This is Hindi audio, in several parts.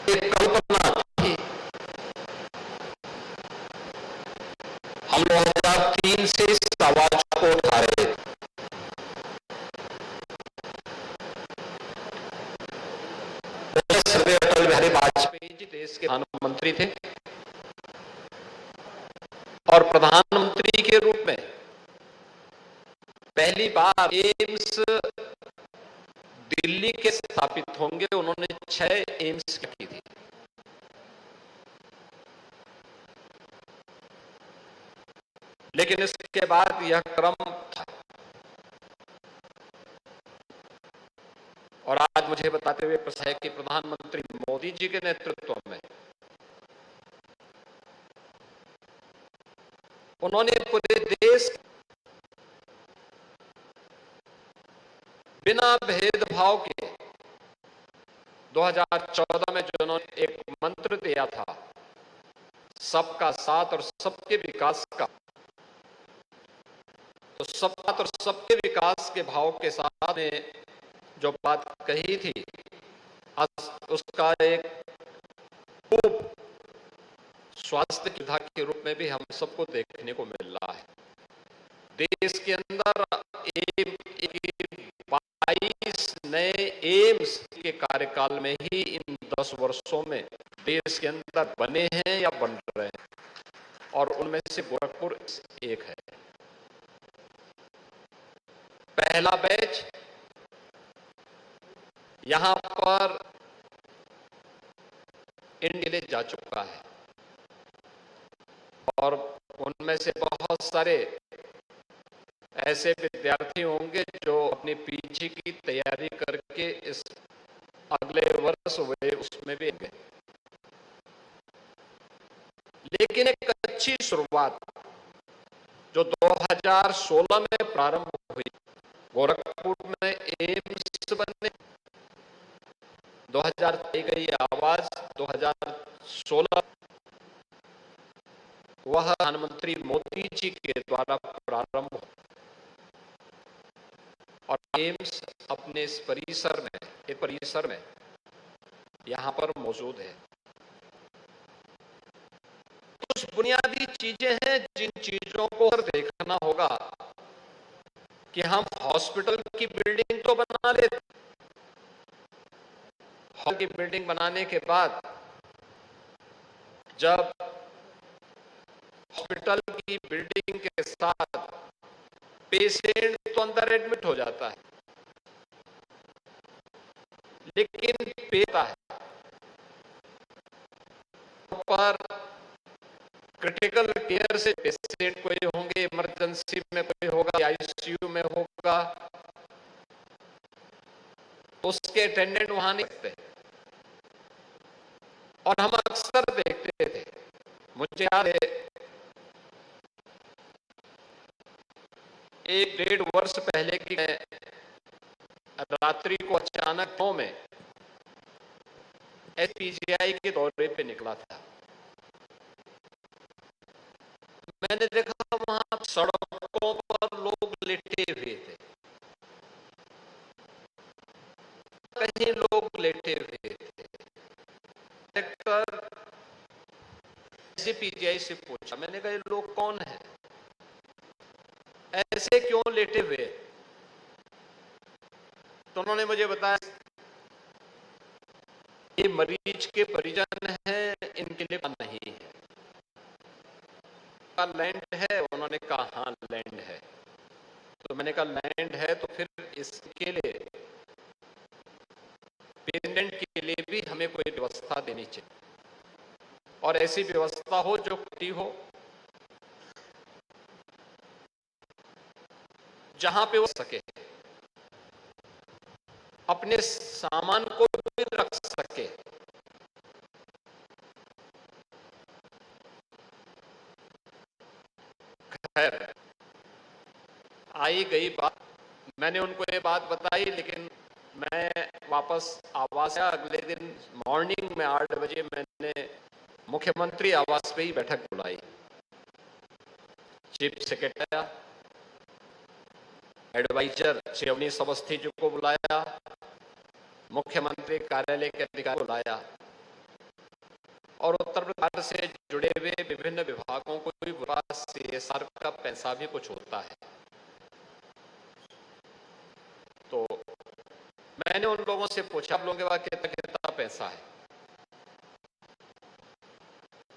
एक कल्पना थी। हम 2003 से इस आवाज को उठा रहे थे। श्री अटल बिहारी वाजपेयी जी देश के प्रधानमंत्री थे और प्रधानमंत्री के रूप में पहली बार एम्स दिल्ली के स्थापित होंगे। उन्होंने 6 एम्स की थी। लेकिन इसके बाद यह क्रम था और आज मुझे बताते हुए प्रसन्न है कि प्रधानमंत्री मोदी जी के नेतृत्व में उन्होंने पूरे देश बिना भेदभाव के 2014 में जो उन्होंने एक मंत्र दिया था, सबका साथ और सबके विकास का, तो सबका और सबके विकास के भाव के साथ में जो बात कही थी, उसका एक खूब स्वास्थ्य सुविधा के रूप में भी हम सबको देखने को मिल रहा है। देश के अंदर 22 नए एम्स के कार्यकाल में ही इन 10 वर्षों में देश के अंदर बने हैं या बन रहे हैं, और उनमें से गोरखपुर एक है। पहला बैच यहां पर इंडिया जा चुका है और उनमें से बहुत सारे ऐसे विद्यार्थी होंगे जो अपनी पीजी की तैयारी करके इस अगले वर्ष वे उसमें भी गए। लेकिन एक अच्छी शुरुआत जो 2016 में प्रारंभ हुई, गोरखपुर में एम्स बने, 2003 गई आवाज, 2016 वह प्रधानमंत्री मोदी जी के द्वारा प्रारंभ हुआ और एम्स अपने इस परिसर में यहां पर मौजूद है। कुछ बुनियादी चीजें हैं जिन चीजों को देखना होगा कि हम हॉस्पिटल की बिल्डिंग तो बना लेते, हॉल की बिल्डिंग बनाने के बाद जब हॉस्पिटल की बिल्डिंग के साथ पेशेंट तो अंदर एडमिट हो जाता है, लेकिन पेता है पर क्रिटिकल केयर से पेशेंट कोई होंगे, इमरजेंसी में कोई होगा, आईसीयू में होगा, उसके अटेंडेंट वहां नहीं सकते। और हम अक्सर देखते थे, मुझे याद है 1-1.5 वर्ष पहले की रात्रि को अचानक में एसपीजीआई के दौरे पे निकला था। मैंने देखा वहां सड़कों पर लोग लेटे हुए थे, कहीं लोग लेटे हुए थे। डायरेक्टर एसपीजीआई से पूछा, मैंने कहा ये लोग कौन है, ऐसे क्यों लेटे हुए? तो उन्होंने मुझे बताया ये मरीज के परिजन हैं, इनके लिए नहीं है। लैंड है? उन्होंने कहा हाँ लैंड है। तो मैंने कहा लैंड है तो फिर इसके लिए पेशेंट के लिए भी हमें कोई व्यवस्था देनी चाहिए और ऐसी व्यवस्था हो जो खुली हो, जहां पे वो सके अपने सामान को भी रख सके। खैर आई गई बात, मैंने उनको ये बात बताई, लेकिन मैं वापस आवास आया। अगले दिन मॉर्निंग में 8 बजे मैंने मुख्यमंत्री आवास पे ही बैठक बुलाई। Chief secretary, adviser Shri Awanish Awasthi ji को बुलाया, मुख्यमंत्री कार्यालय के अधिकारी को बुलाया और उत्तर प्रदेश से जुड़े हुए विभिन्न विभागों को भी CSR का पैसा भी कुछ होता है। तो मैंने उन लोगों से पूछा, आप लोगों के पास कितना कितना पैसा है?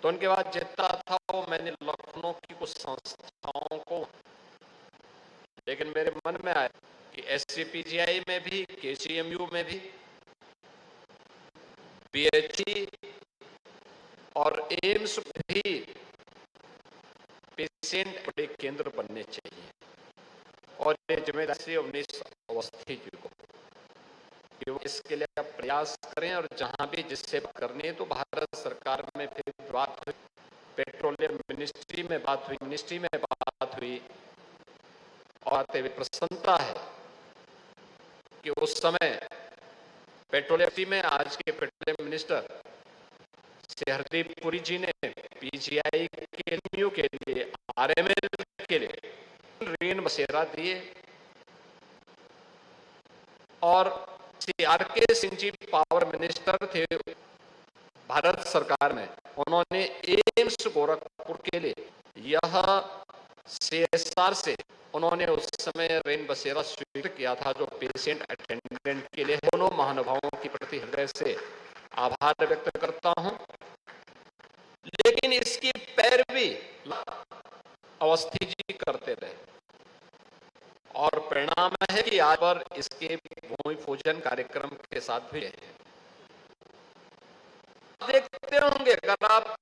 तो उनके पास जितना था वो मैंने लखनऊ की कुछ संस्थाओं को, लेकिन मेरे मन में आया कि SCPGI में भी, KCMU में भी, BHE और एम्स भी पेशेंट बड़े केंद्र बनने चाहिए। और ये जिम्मेदारी 19 अवस्थी जी को कि वो इसके लिए आप प्रयास करें। और जहां भी जिससे करनी है, तो भारत सरकार में फिर बात हुई, पेट्रोलियम मिनिस्ट्री में बात हुई, मिनिस्ट्री में बात हुई, और आते हुए प्रसन्नता है कि उस समय पेट्रोलियम में आज के पेट्रोलियम मिनिस्टर श्री हरदीप पुरी जी ने PGI के लिए, RML के लिए रेन बसेरा दिए, और Shri RK Singh ji power minister थे भारत सरकार में, उन्होंने एम्स गोरखपुर के लिए यह CSR से उन्होंने उस समय रेन बसेरा स्वीकृत किया था, जो पेशेंट अटेंडेंट के लिए। दोनों महानुभावों की प्रति हृदय से आभार व्यक्त करता हूं। लेकिन इसकी पैरवी अवस्थी जी करते रहे, और परिणाम है कि आज पर इसके भूमि पूजन कार्यक्रम के साथ भी है। देखते होंगे, अगर आप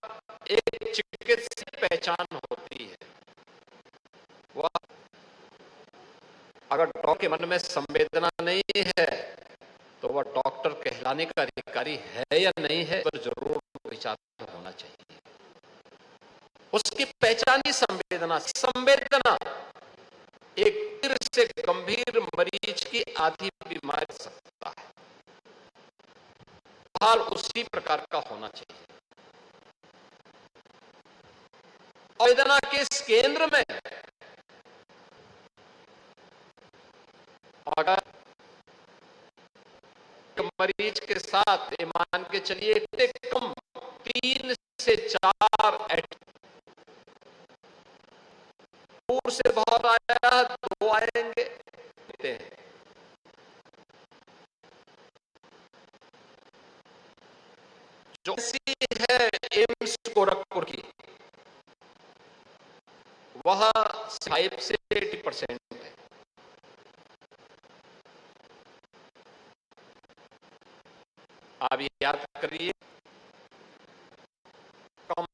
एक चिकित्सक की पहचान होती है, वह अगर डॉक्टर के मन में संवेदना नहीं है तो वह डॉक्टर कहलाने का अधिकारी है या नहीं है, पर जरूर विचार होना चाहिए। उसकी पहचान ही संवेदना। संवेदना एक गंभीर से गंभीर मरीज की आधी बीमारी सकता है, हाल उसी प्रकार का होना चाहिए। संवेदना के इस केंद्र में अगर मरीज के साथ मान के चलिए कम 3 से 4 दूर से बहुत आया, 2 आएंगे, जो है एम्स गोरखपुर की, वह 5 से 80% है। आप याद करिए, कम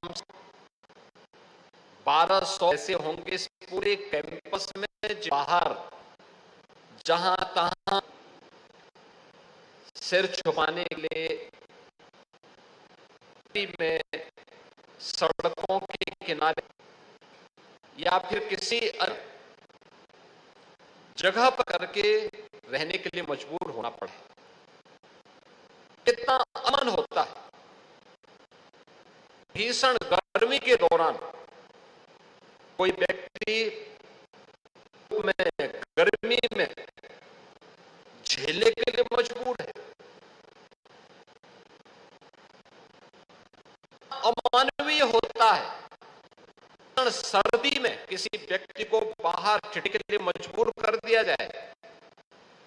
1200 ऐसे होंगे इस पूरे कैंपस में, बाहर जहां तहां सिर छुपाने के लिए में, सड़कों के किनारे या फिर किसी जगह पर करके रहने के लिए मजबूर होना पड़े। कितना अमन होता है। भीषण गर्मी के दौरान कोई व्यक्ति में गर्मी में झेलने के लिए मजबूर है। अमानवीय होता है सर्दी में किसी व्यक्ति को बाहर ठिठक के लिए मजबूर कर दिया जाए।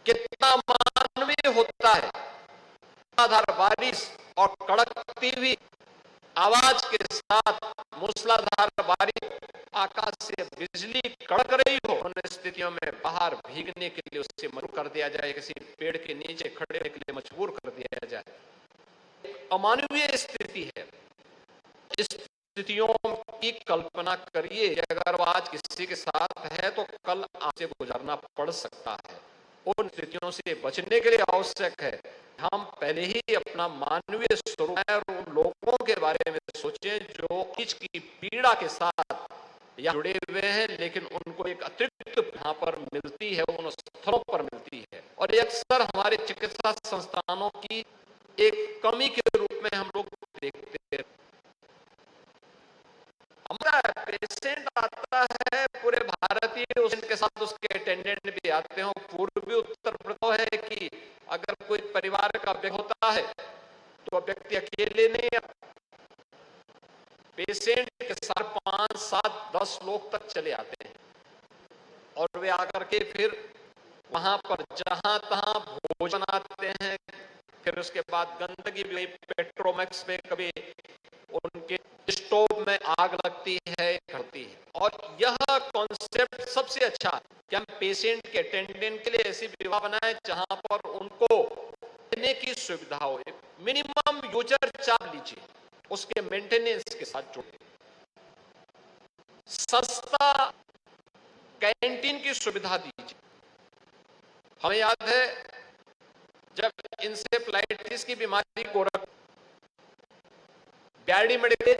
कितना मानवीय होता है मूसलाधार बारिश और कड़कती हुई आवाज के साथ मूसलाधार बारिश, आकाश से बिजली कड़क रही हो, उन स्थितियों में बाहर भीगने के लिए उससे मजबूर कर दिया जाए, किसी पेड़ के नीचे खड़े होने के लिए मजबूर कर दिया जाए। अमानवीय स्थिति है। इस स्थितियों की कल्पना करिए, अगर वो आज किसी के साथ है तो कल आपसे गुजरना पड़ सकता है। उन स्थितियों से बचने के लिए आवश्यक है हम पहले ही अपना मानवीय स्वरूप और उन लोगों के बारे में सोचें जो इसकी पीड़ा के साथ या जुड़े हुए हैं, लेकिन उनको एक अतिरिक्त यहाँ पर मिलती है, उन स्थलों पर मिलती है। और ये अक्सर हमारे चिकित्सा संस्थानों की एक कमी के रूप में हम लोग देखते हैं। हमारा पेशेंट आता है पूरे भारतीय, उसके साथ उसके अटेंडेंट भी आते हैं। पूर्वी उत्तर प्रदेश है कि अगर कोई परिवार का व्यक्ति होता है तो व्यक्ति अकेले नहीं, पेशेंट के साथ 5, 7, 10 लोग तक चले आते हैं और वे आकर के फिर वहां पर जहां तहां भोजन आते हैं, फिर उसके बाद गंदगी भी पेट्रोमैक्स में कभी उनके स्टोव में आग लगती है, होती है। और यह कॉन्सेप्ट सबसे अच्छा कि हम पेशेंट के अटेंडेंट के लिए ऐसी व्यवस्था बनाए जहां पर उनको रहने की सुविधा हो। मिनिमम यूजर चार्ज लीजिए, उसके मेंटेनेंस के साथ जुड़े। सस्ता कैंटीन की सुविधा दीजिए। हमें याद है जब इंसेफ्लाइटिस की बीमारी को ब्याडी मेडिकल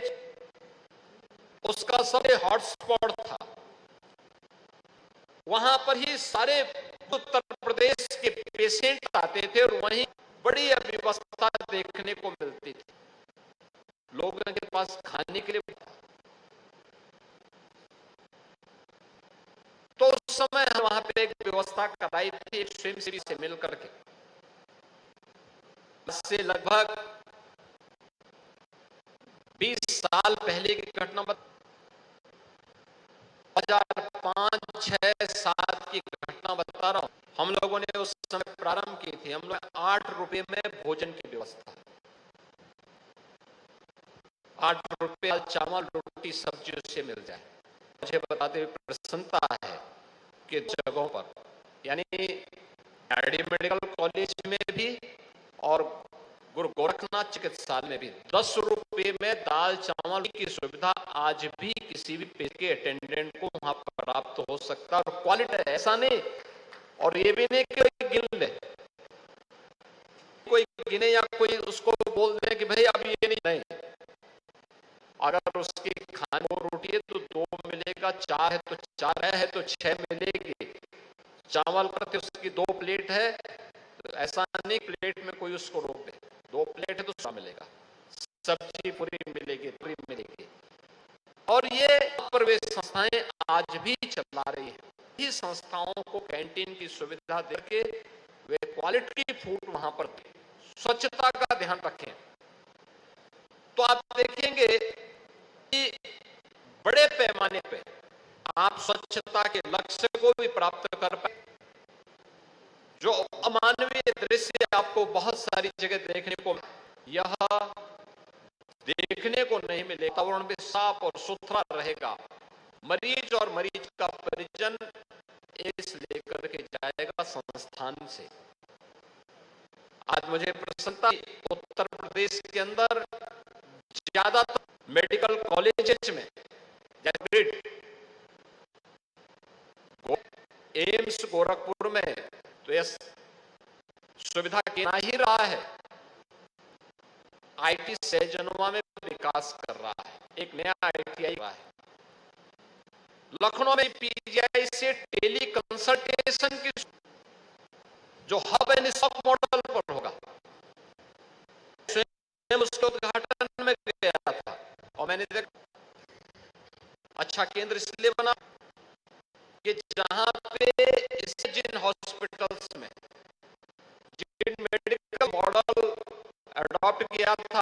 उसका सबसे हॉटस्पॉट था, वहां पर ही सारे उत्तर प्रदेश के पेशेंट आते थे और वहीं बड़ी अव्यवस्था देखने को मिलती थी। लोगों के पास खाने के लिए, तो उस समय हम वहां पे एक व्यवस्था कराई थी एक स्वयंसेवी से मिलकर के। इससे लगभग 20 साल पहले की घटना 2005, 6, 7 की घटना बता रहा हूं। हम लोगों ने उस समय प्रारंभ की थी। हम लोग 8 रुपए में भोजन की व्यवस्था, 8 रुपए चावल रोटी सब्जियों से मिल जाए। मुझे बताते हुए प्रसन्नता है कि जगहों पर, यानी आरडी मेडिकल कॉलेज में भी और गुरु गोरखनाथ चिकित्सालय में भी 10 रुपए में दाल चावल की सुविधा आज भी किसी भी पेशेंट के अटेंडेंट को वहां प्राप्त हो सकता है। और क्वालिटी ऐसा नहीं, और ये भी नहीं कि गिन ले, कोई गिने या कोई उसको बोल दे कि भाई अब ये नहीं। अगर उसकी खाने को रोटी है तो 2 मिलेगा, 4 है तो 4 है तो 6 मिलेगी। चावल करते उसकी 2 प्लेट है तो ऐसा नहीं प्लेट में कोई उसको रोक दे, 2 प्लेट है तो 100 मिलेगा। सब्जी पूरी मिलेगी, पूरी मिलेगी। और ये प्रवेश संस्थाएं आज भी चला रही है। ये संस्थाओं को कैंटीन की सुविधा देके वे क्वालिटी फूड वहां पर दें, स्वच्छता का ध्यान रखें, तो आप देखेंगे कि बड़े पैमाने पे आप स्वच्छता के लक्ष्य को भी प्राप्त कर पाए। जो अमानवीय दृश्य आपको बहुत सारी जगह देखने को, यह देखने को नहीं मिले। वातावरण भी साफ और सुथरा रहेगा, मरीज और मरीज का परिजन इस लेकर के जाएगा संस्थान से। आज मुझे प्रसन्नता, उत्तर प्रदेश के अंदर ज्यादातर मेडिकल कॉलेजेस में, एम्स गोरखपुर में तो यह सुविधा ना ही रहा है। आईटी सहजनवा में विकास कर रहा है, एक नया आईटीआई रहा है। लखनऊ में पीजीआई से टेली कंसल्टेशन की जो हब एंड स्टॉप मॉडल पर होगा, स्वयं उसके उद्घाटन में गया था और मैंने देखा अच्छा केंद्र इसलिए बना कि जहां पे जिन हॉस्पिटल्स में जिन मेडिकल मॉडल अडॉप्ट किया था